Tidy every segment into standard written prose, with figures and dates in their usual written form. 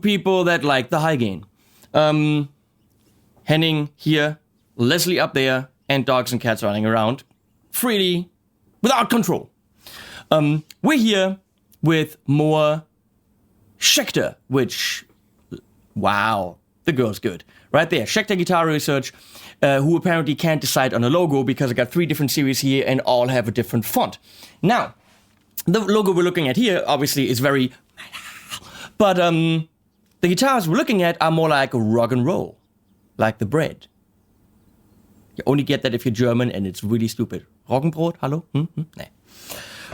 People that like the high gain. Henning here, Leslie up there, and dogs and cats running around freely, without control. We're here with more Schecter, which, wow, the girl's good. Right there, Schecter Guitar Research, who apparently can't decide on a logo because I got 3 different series here and all have a different font. Now, the logo we're looking at here obviously is very, but the guitars we're looking at are more like rock and roll, like the bread. You only get that if you're German and it's really stupid. Roggenbrot, hallo? Nah.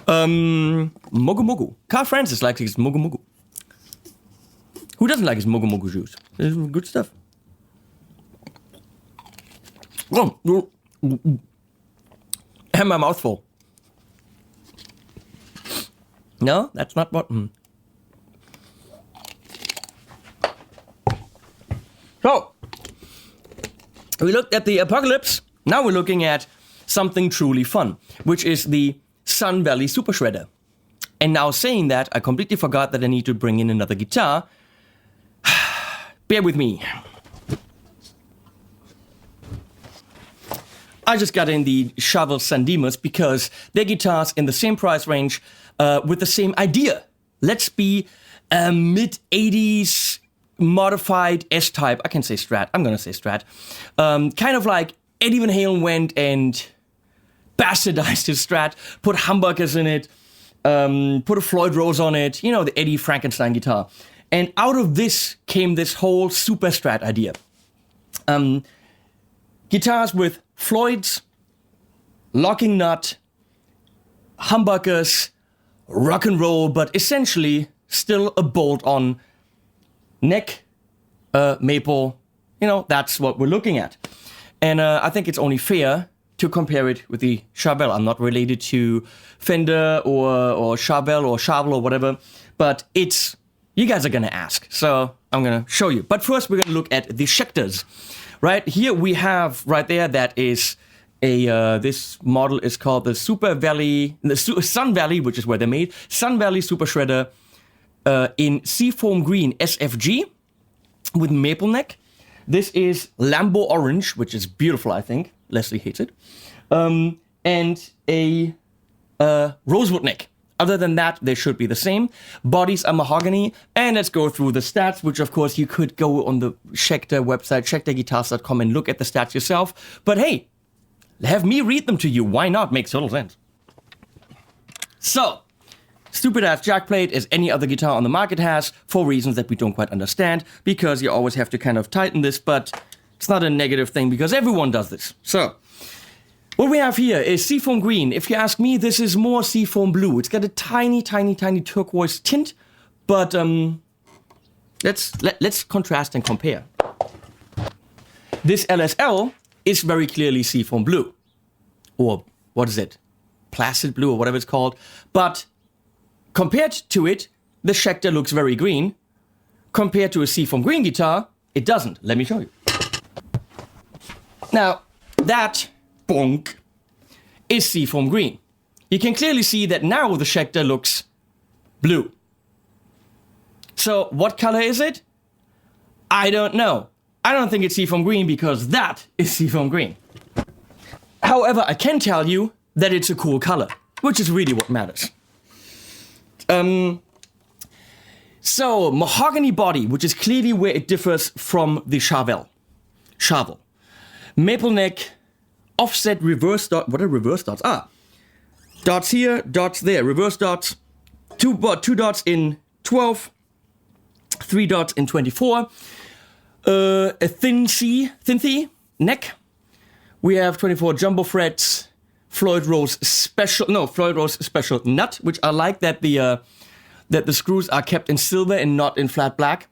Mogu Mogu. Carl Francis likes his Mogu Mogu. Who doesn't like his Mogu Mogu juice? It's good stuff. And my mouth full. No, that's not what... So, we looked at the Apocalypse. Now we're looking at something truly fun, which is the Sun Valley Super Shredder. And now saying that, I completely forgot that I need to bring in another guitar. Bear with me. I just got in the Charvel Sandimas because they're guitars in the same price range with the same idea. Let's be a mid-80s modified S-type. I can say Strat. I'm going to say Strat. Kind of like Eddie Van Halen went and bastardized his Strat, put humbuckers in it, put a floyd-rosy on it, you know, the Eddie Frankenstein guitar. And out of this came this whole super Strat idea. Guitars with Floyds, locking nut, humbuckers, rock and roll, but essentially still a bolt-on neck, maple. You know, that's what we're looking at. And I think it's only fair to compare it with the Charvel. I'm not related to Fender or Charvel or whatever, but it's, you guys are gonna ask, so I'm gonna show you. But first we're gonna look at the Schecters. Right here we have right there, that is a, this model is called the Sun Valley, which is where they're made, Sun Valley Super Shredder in Seafoam Green SFG with maple neck. This is Lambo Orange, which is beautiful, I think. Leslie hates it. And a rosewood neck. Other than that, they should be the same. Bodies are mahogany. And let's go through the stats, which of course you could go on the Schecter website, schecterguitars.com, and look at the stats yourself. But hey, have me read them to you. Why not? Makes total sense. So, stupid ass jack plate as any other guitar on the market has, for reasons that we don't quite understand, because you always have to kind of tighten this, but it's not a negative thing because everyone does this. So, what we have here is Seafoam Green. If you ask me, this is more Seafoam Blue. It's got a tiny, tiny, tiny turquoise tint, but let's contrast and compare. This LSL is very clearly Seafoam Blue, or what is it? Placid Blue or whatever it's called. But compared to it, the Schecter looks very green. Compared to a Seafoam Green guitar, it doesn't. Let me show you. Now, that bonk is Seafoam Green. You can clearly see that now the Schecter looks blue. So what color is it? I don't know. I don't think it's Seafoam Green because that is Seafoam Green. However, I can tell you that it's a cool color, which is really what matters. So, mahogany body, which is clearly where it differs from the Charvel. Maple neck, offset reverse dot. What are reverse dots? Dots here, dots there. Reverse dots. Two dots in 12. 3 dots in 24. A thin C neck. We have 24 jumbo frets. floyd-rosy special nut, which I like that the screws are kept in silver and not in flat black.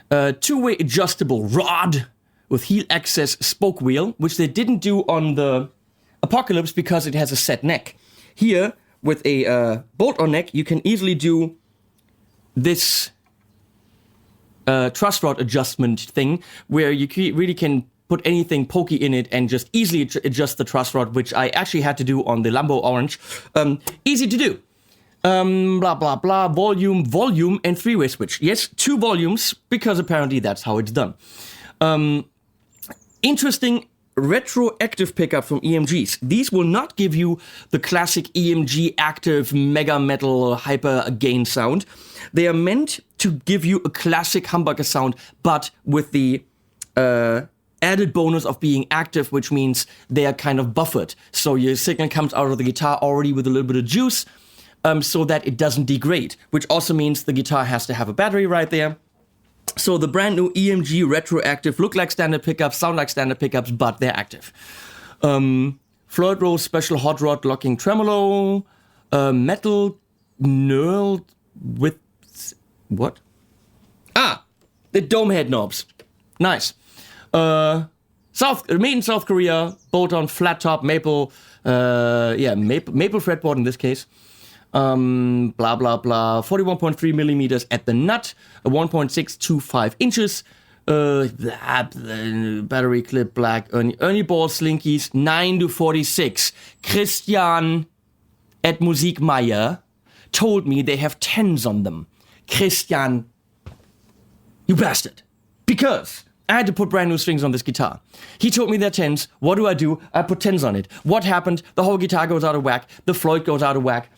Two-way adjustable rod with heel access spoke wheel, which they didn't do on the Apocalypse because it has a set neck. Here, with a bolt-on neck, you can easily do this truss rod adjustment thing, where you really can put anything pokey in it and just easily adjust the truss rod, which I actually had to do on the Lambo Orange. Easy to do. Blah, blah, blah, volume, and three-way switch. Yes, 2 volumes, because apparently that's how it's done. Interesting retroactive pickup from EMGs. These will not give you the classic EMG active mega metal hyper gain sound. They are meant to give you a classic humbucker sound, but with the added bonus of being active, which means they are kind of buffered. So your signal comes out of the guitar already with a little bit of juice, so that it doesn't degrade, which also means the guitar has to have a battery right there. So the brand new EMG retroactive look like standard pickups, sound like standard pickups, but they're active. floyd-rosy special hot rod locking tremolo, metal knurled with what? The dome head knobs. Nice. Made in South Korea, bolt-on flat top maple, maple fretboard in this case. Blah, blah, blah, 41.3 millimeters at the nut, 1.625 inches, battery clip black, Ernie Ball slinkies, 9-46. Christian at Musikmeier told me they have 10s on them. Christian, you bastard. Because I had to put brand new strings on this guitar. He told me they're 10s. What do? I put 10s on it. What happened? The whole guitar goes out of whack. The Floyd goes out of whack.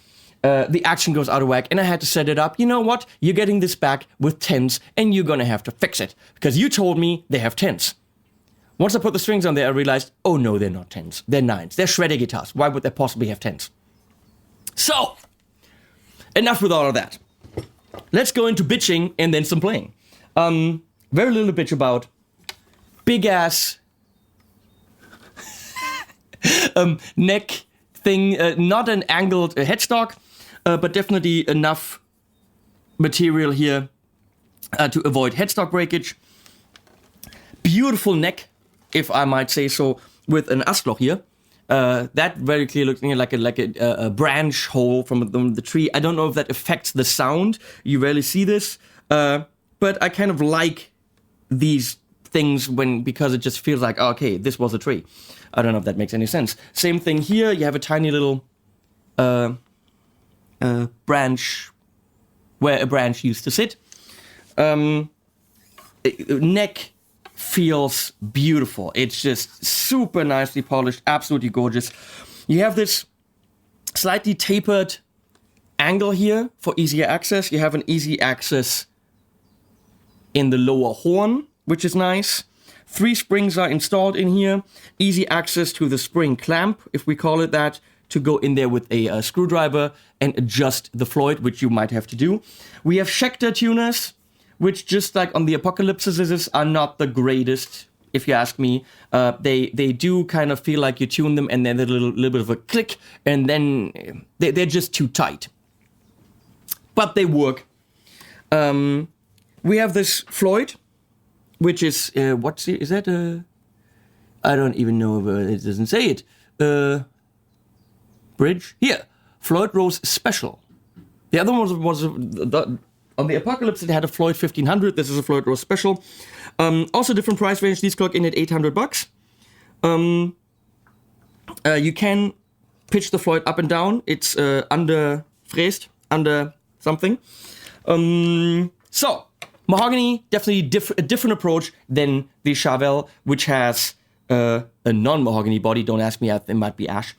The action goes out of whack. And I had to set it up. You know what? You're getting this back with 10s and you're going to have to fix it. Because you told me they have 10s. Once I put the strings on there, I realized, oh no, they're not 10s. They're 9s. They're shredder guitars. Why would they possibly have 10s? So, enough with all of that. Let's go into bitching and then some playing. Very little bitch about big ass neck thing, not an angled headstock, but definitely enough material here to avoid headstock breakage. Beautiful neck, if I might say so, with an Astloch here. That very clearly looks like a branch hole from the tree. I don't know if that affects the sound. You rarely see this, but I kind of like these things because it just feels like, oh, okay, this was a tree. I don't know if that makes any sense. Same thing here. You have a tiny little branch where a branch used to sit. Neck feels beautiful. It's just super nicely polished, absolutely gorgeous. You have this slightly tapered angle here for easier access. You have an easy access in the lower horn, which is nice. 3 springs are installed in here. Easy access to the spring clamp, if we call it that, to go in there with a screwdriver and adjust the Floyd, which you might have to do. We have Schecter tuners, which just like on the Apocalypses are not the greatest, if you ask me. They do kind of feel like you tune them and then a little bit of a click, and then they're just too tight. But they work. We have this Floyd, which is, is that? I don't even know if it doesn't say it. Bridge? Here, floyd-rosy Special. The other one was on the Apocalypse, it had a Floyd 1500. This is a floyd-rosy Special. Also different price range. These clock in at $800. You can pitch the Floyd up and down. It's under something. So, mahogany, definitely a different approach than the Charvel, which has a non-mahogany body. Don't ask me, it might be ash.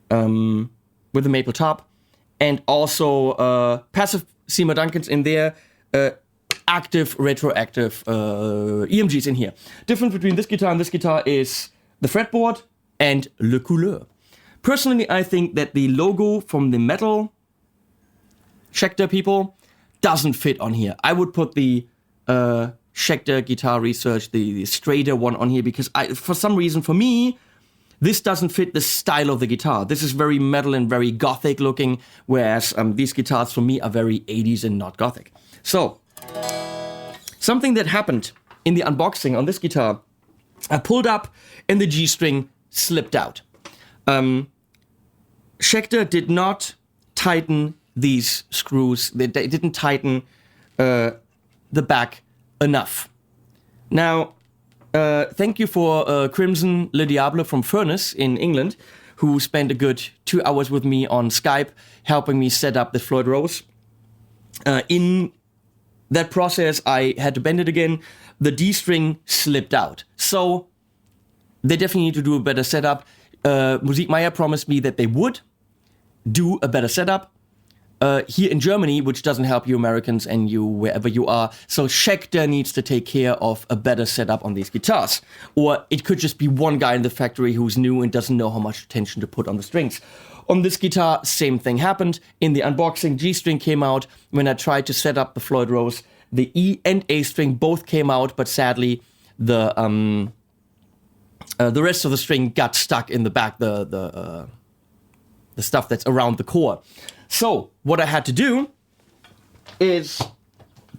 With a maple top. And also passive Seymour Duncans in there. Active, retroactive EMGs in here. Difference between this guitar and this guitar is the fretboard and le couleur. Personally, I think that the logo from the metal Schecter people doesn't fit on here. I would put the Schecter Guitar Research, the straighter one on here, because for some reason, for me, this doesn't fit the style of the guitar. This is very metal and very gothic looking, whereas these guitars for me are very 80s and not gothic. So, something that happened in the unboxing on this guitar, I pulled up and the G string slipped out. Schecter did not tighten these screws. They didn't tighten the back enough. Now, thank you for Crimson Le Diable from Furnace in England, who spent a good 2 hours with me on Skype, helping me set up the floyd-rosy. In that process, I had to bend it again. The D string slipped out. So, they definitely need to do a better setup. Musikmeier promised me that they would do a better setup. Here in Germany, which doesn't help you Americans and you wherever you are. So Schecter needs to take care of a better setup on these guitars. Or it could just be one guy in the factory who's new and doesn't know how much attention to put on the strings. On this guitar, same thing happened. In the unboxing, G string came out. When I tried to set up the floyd-rosy, the E and A string both came out, but sadly, the rest of the string got stuck in the back, the stuff that's around the core. So, what I had to do is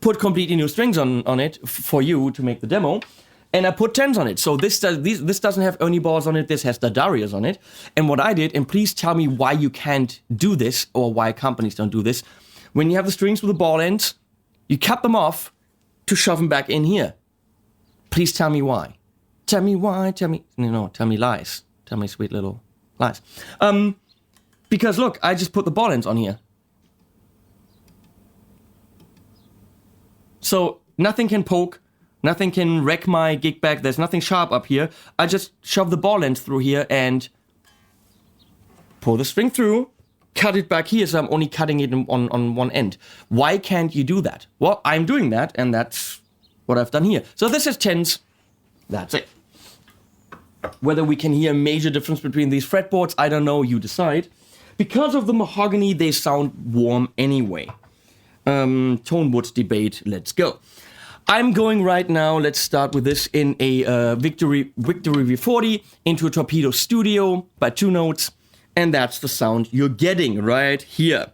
put completely new strings on it for you to make the demo, and I put 10s on it. So this doesn't have Ernie balls on it, this has Dardarias on it. And what I did, and please tell me why you can't do this, or why companies don't do this, when you have the strings with the ball ends, you cut them off to shove them back in here. Please tell me why. Tell me why, tell me lies. Tell me sweet little lies. Because look, I just put the ball ends on here. So nothing can poke Nothing can wreck my gig bag. There's nothing sharp up here. I just shove the ball end through here and pull the string through, cut it back here, so I'm only cutting it on one end. Why can't you do that? Well, I'm doing that, and that's what I've done here. So this is 10s. That's it. Whether we can hear a major difference between these fretboards, I don't know, you decide. Because of the mahogany, they sound warm anyway. Tone wood debate, let's go. I'm going right now, let's start with this, in a Victory V40 into a Torpedo Studio by 2 notes, and that's the sound you're getting right here.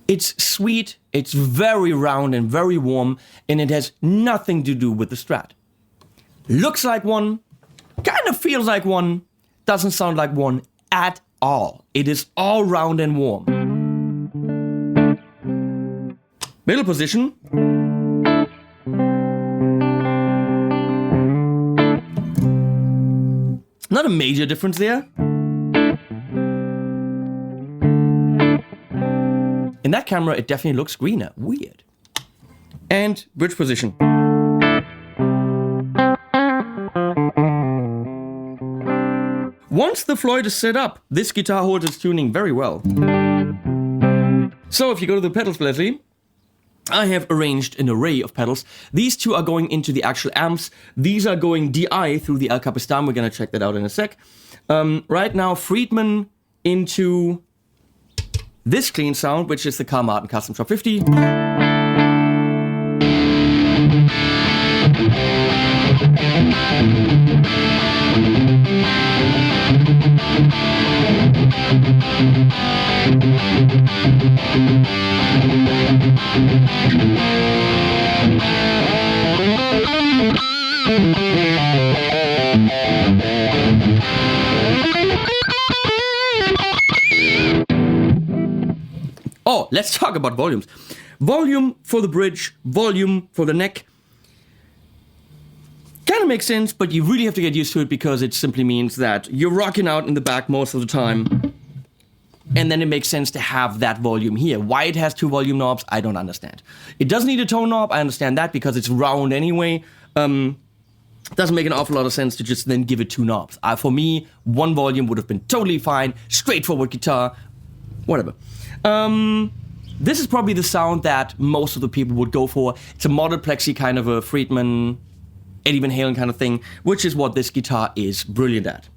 It's sweet, it's very round and very warm, and it has nothing to do with the Strat. Looks like one, kind of feels like one, doesn't sound like one at all. It is all round and warm. Middle position. Not a major difference there. In that camera, it definitely looks greener. Weird. And bridge position. Once the Floyd is set up, this guitar holds its tuning very well. So if you go to the pedals, Leslie, I have arranged an array of pedals. These two are going into the actual amps. These are going DI through the El Capistan. We're going to check that out in a sec. Right now, Friedman into this clean sound, which is the Carl Martin Custom Shop 50. Oh, let's talk about volumes. Volume for the bridge, volume for the neck. Kind of makes sense, but you really have to get used to it because it simply means that you're rocking out in the back most of the time. And then it makes sense to have that volume here. Why it has 2 volume knobs, I don't understand. It doesn't need a tone knob, I understand that because it's round anyway. Doesn't make an awful lot of sense to just then give it 2 knobs. For me, 1 volume would have been totally fine, straightforward guitar, whatever. This is probably the sound that most of the people would go for. It's a modded plexi kind of a Friedman, Eddie Van Halen kind of thing, which is what this guitar is brilliant at.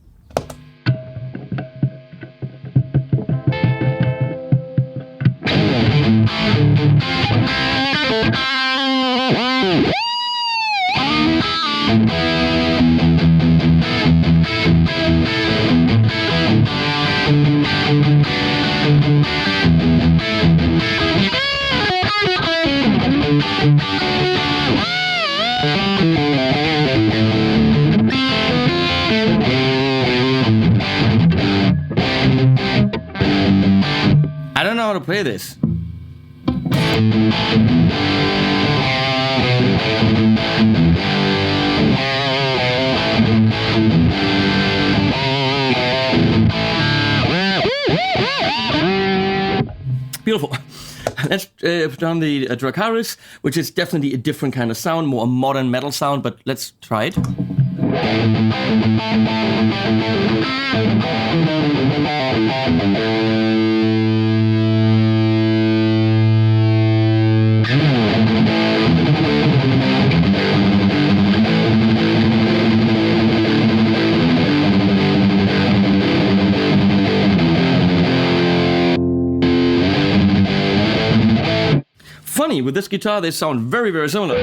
I don't know how to play this. Beautiful. Let's put on the Dracarys, which is definitely a different kind of sound, more a modern metal sound, but let's try it. Funny, with this guitar they sound very, very similar.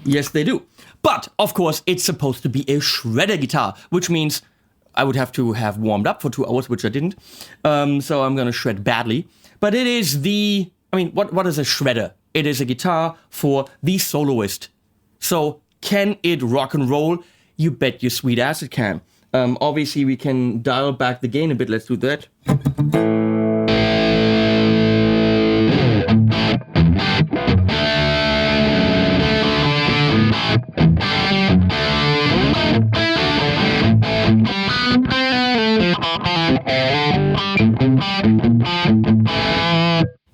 Yes, they do. But, of course, it's supposed to be a shredder guitar, which means I would have to have warmed up for 2 hours, which I didn't. So I'm gonna shred badly. But it is the... I mean, what is a shredder? It is a guitar for the soloist. So, can it rock and roll? You bet your sweet ass it can. Obviously, we can dial back the gain a bit. Let's do that.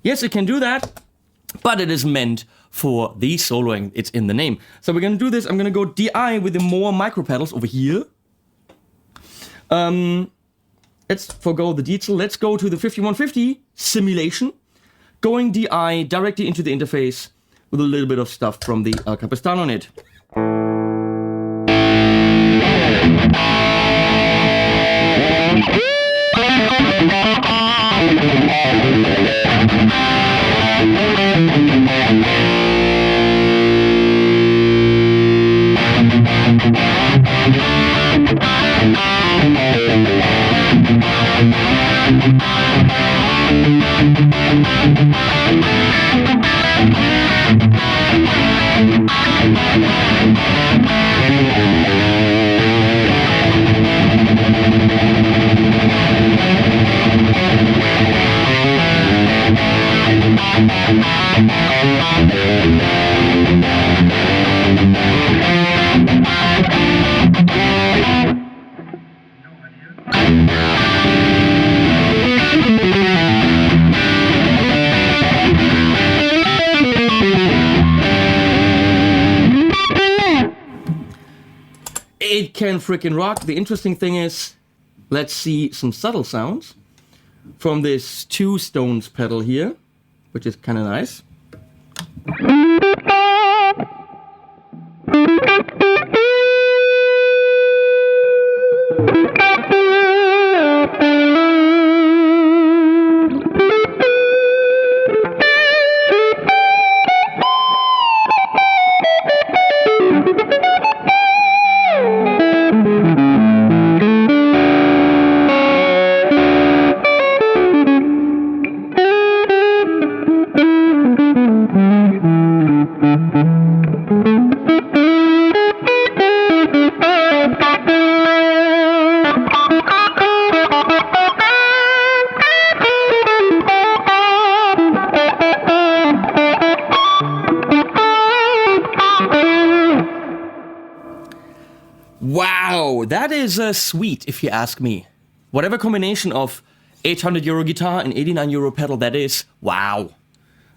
Yes, it can do that, but it is meant for the soloing. It's in the name. So we're gonna do this. I'm gonna go DI with the Mooer micro pedals over here. Let's forgo the detail. Let's go to the 5150 simulation, going DI directly into the interface with a little bit of stuff from the El Capistan on it. It can freaking rock. The interesting thing is, let's see some subtle sounds from this 2 stones pedal here, which is kind of nice. Wow, that is sweet, if you ask me. Whatever combination of 800 euro guitar and 89 euro pedal that is, wow.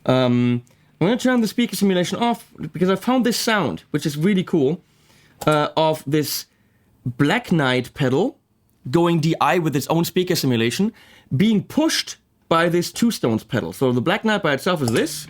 I'm going to turn the speaker simulation off because I found this sound, which is really cool, of this Blacknight pedal going DI with its own speaker simulation, being pushed by this 2 stones pedal. So the Blacknight by itself is this.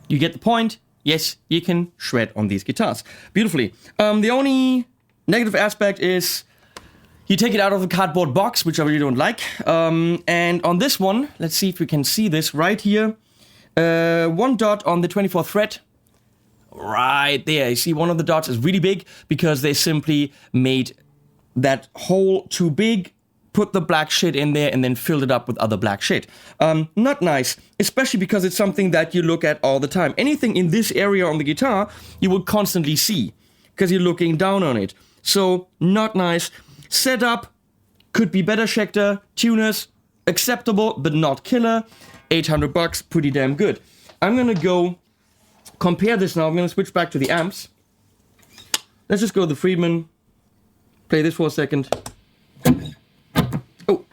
You get the point. Yes, you can shred on these guitars beautifully. The only negative aspect is You take it out of the cardboard box, which I really don't like. And on this one, let's see if we can see this right here. One dot on the 24th thread. Right there. You see one of the dots is really big because they simply made that hole too big, put the black shit in there, and then filled it up with other black shit. Not nice, especially because it's something that you look at all the time. Anything in this area on the guitar, you will constantly see because you're looking down on it. So, not nice. Setup, could be better Schecter. Tuners, acceptable, but not killer. $800, pretty damn good. I'm gonna go compare this now. I'm gonna switch back to the amps. Let's just go to the Friedman. Play this for a second. Oh.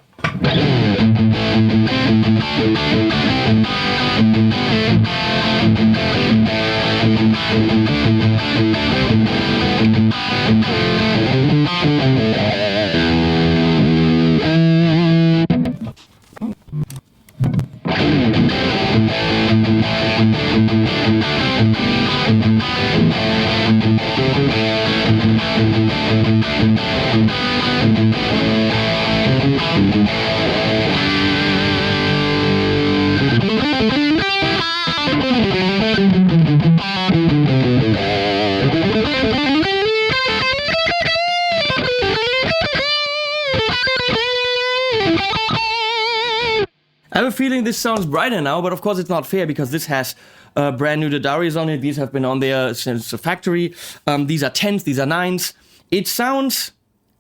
I have a feeling this sounds brighter now, but of course it's not fair because this has brand new Dracarys on it. These have been on there since the factory. These are 10s, these are 9s. It sounds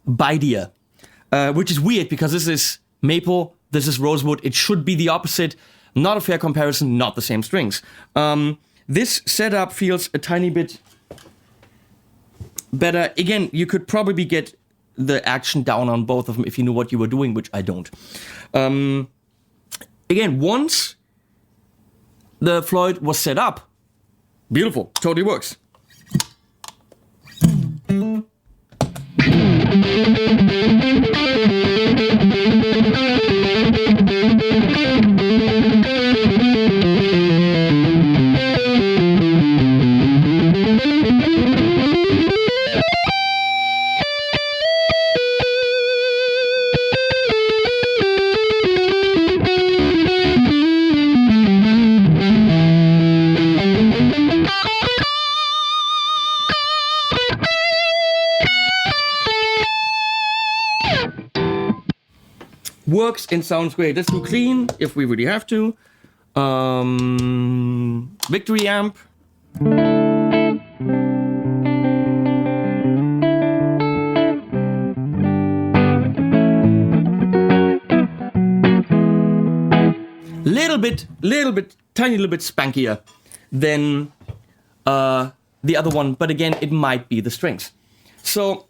biteier, which is weird because this is maple, this is rosewood. It should be the opposite. Not a fair comparison, not the same strings. This setup feels a tiny bit better. Again, you could probably get the action down on both of them if you knew what you were doing, which I don't. Again, once the Floyd was set up, beautiful, totally works. Works and sounds great. Let's do clean if we really have to. Victory amp. Tiny little bit spankier than the other one, but again, it might be the strings. So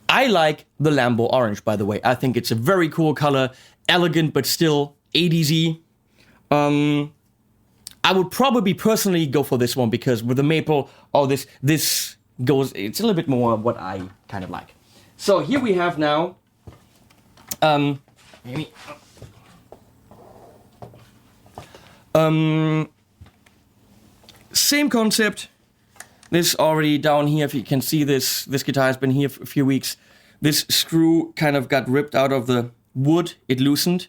I like the Lambo orange, by the way. I think it's a very cool color, elegant, but still 80s-y. I would probably personally go for this one because with the maple, this goes, it's a little bit more what I kind of like. So here we have now, same concept. This already down here, if you can see this guitar has been here for a few weeks. This screw kind of got ripped out of the wood, it loosened.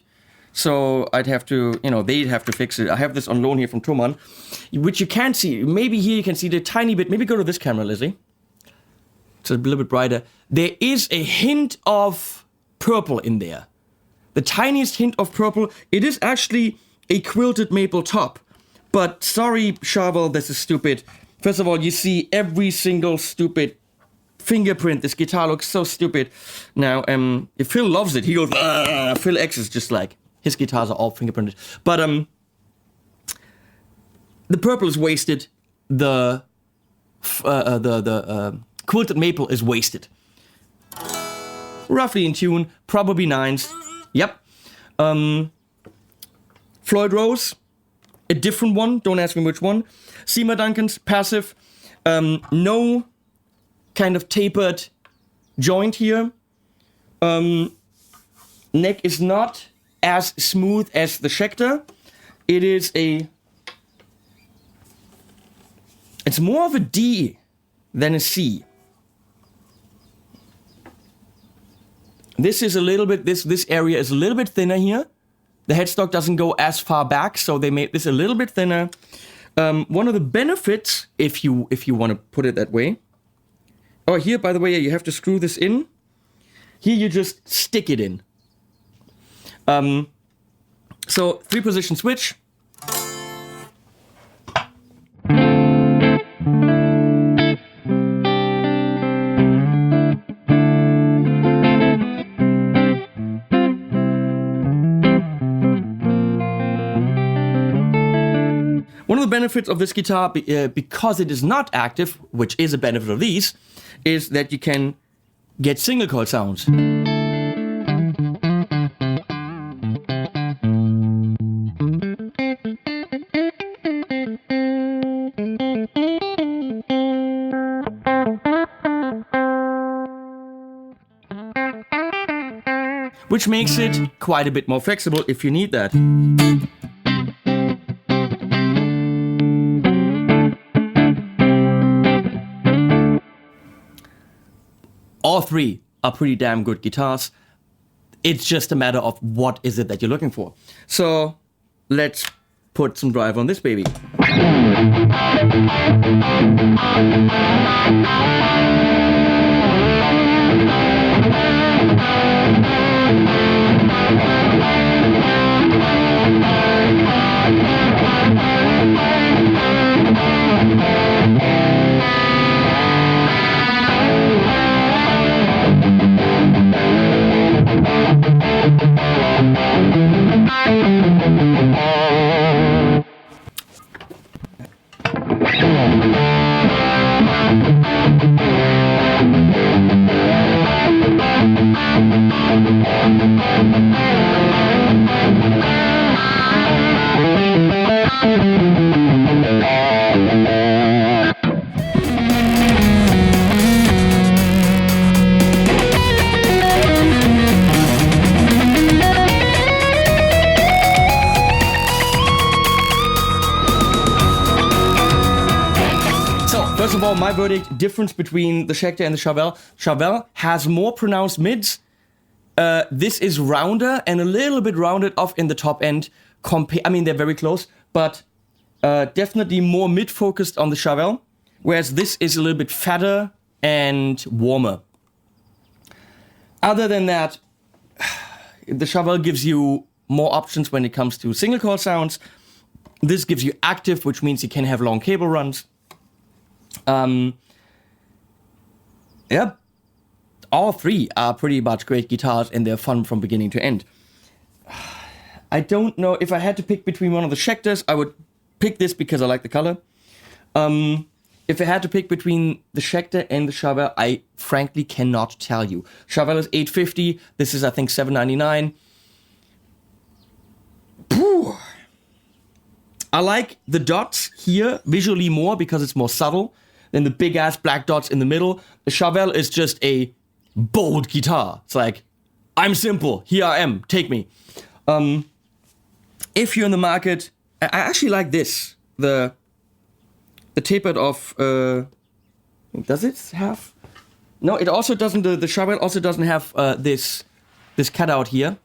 So I'd have to, they'd have to fix it. I have this on loan here from Thomann, which you can't see. Maybe here you can see the tiny bit. Maybe go to this camera, Lizzie. It's a little bit brighter. There is a hint of purple in there. The tiniest hint of purple. It is actually a quilted maple top. But sorry, Charvel, this is stupid. First of all, you see every single stupid fingerprint. This guitar looks so stupid. Now, if Phil loves it, he goes, Phil X is just like, his guitars are all fingerprinted. But the purple is wasted. The quilted maple is wasted. Roughly in tune, probably 9s. Yep. floyd-rosy, a different one, don't ask me which one. Seymour Duncan's passive, no kind of tapered joint here. Neck is not as smooth as the Schecter. It is it's more of a D than a C. this is a little bit, this area is a little bit thinner here. The headstock doesn't go as far back, so they made this a little bit thinner. One of the benefits, if you want to put it that way. Oh, here, by the way, you have to screw this in. Here you just stick it in. So 3-position switch. One of the benefits of this guitar, because it is not active, which is a benefit of these, is that you can get single coil sounds. Which makes it quite a bit more flexible if you need that. All three are pretty damn good guitars. It's just a matter of what is it that you're looking for. So let's put some drive on this baby. First of all, my verdict, difference between the Schecter and the Charvel. Charvel has more pronounced mids. This is rounder and a little bit rounded off in the top end. I mean, they're very close, but definitely more mid-focused on the Charvel, whereas this is a little bit fatter and warmer. Other than that, the Charvel gives you more options when it comes to single coil sounds. This gives you active, which means you can have long cable runs. Yeah, all three are pretty much great guitars and they're fun from beginning to end. I don't know, if I had to pick between one of the Schecters, I would pick this because I like the color. If I had to pick between the Schecter and the Charvel, I frankly cannot tell you. Charvel is $850, this is I think $799. I like the dots here visually more because it's more subtle than the big ass black dots in the middle. The Charvel is just a bold guitar. It's like, I'm simple, here I am, take me. If you're in the market, I actually like this. The tapered off, does it have? No, it also doesn't, the Charvel also doesn't have this cutout here.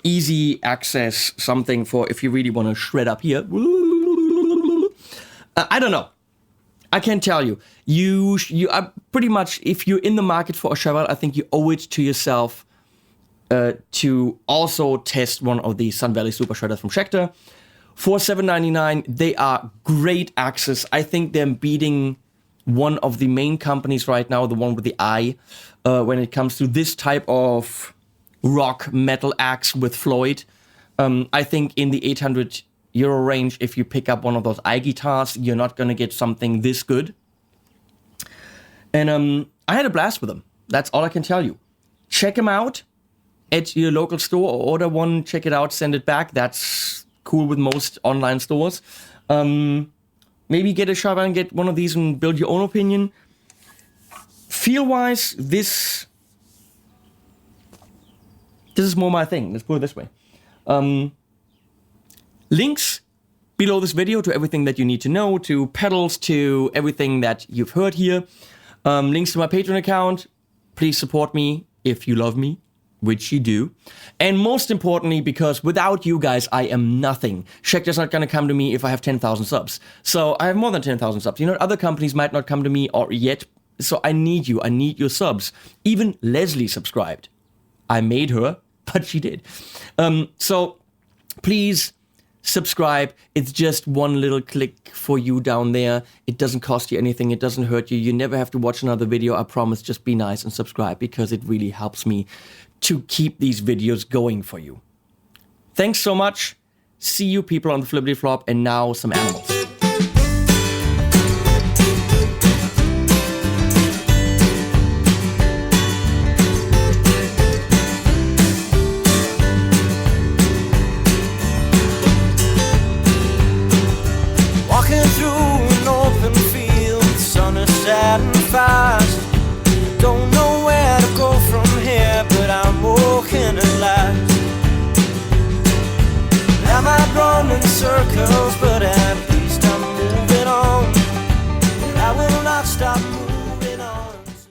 Easy access, something for if you really want to shred up here. I don't know. I can't tell you. You are pretty much, if you're in the market for a Charvel, I think you owe it to yourself to also test one of the Sun Valley Super Shredders from Schecter. For $799, they are great access. I think they're beating one of the main companies right now, the one with the eye, when it comes to this type of rock metal axe with Floyd. I think in the 800 euro range, if you pick up one of those eye guitars, you're not gonna get something this good. And I had a blast with them. That's all I can tell you. Check them out at your local store or order one, check it out, send it back. That's cool with most online stores. Maybe get a Charvel and get one of these and build your own opinion. Feel-wise, this is more my thing. Let's put it this way. Links below this video to everything that you need to know, to pedals, to everything that you've heard here. Links to my Patreon account, Please support me if you love me, which you do. And most importantly, because without you guys, I am nothing. Schecter's not going to come to me if I have 10,000 subs. So I have more than 10,000 subs. You know, other companies might not come to me or yet. So I need you. I need your subs. Even Leslie subscribed. I made her, but she did. So please subscribe. It's just one little click for you down there. It doesn't cost you anything. It doesn't hurt you. You never have to watch another video. I promise. Just be nice and subscribe because it really helps me to keep these videos going for you. Thanks so much. See you people on the flippity flop, and now some animals.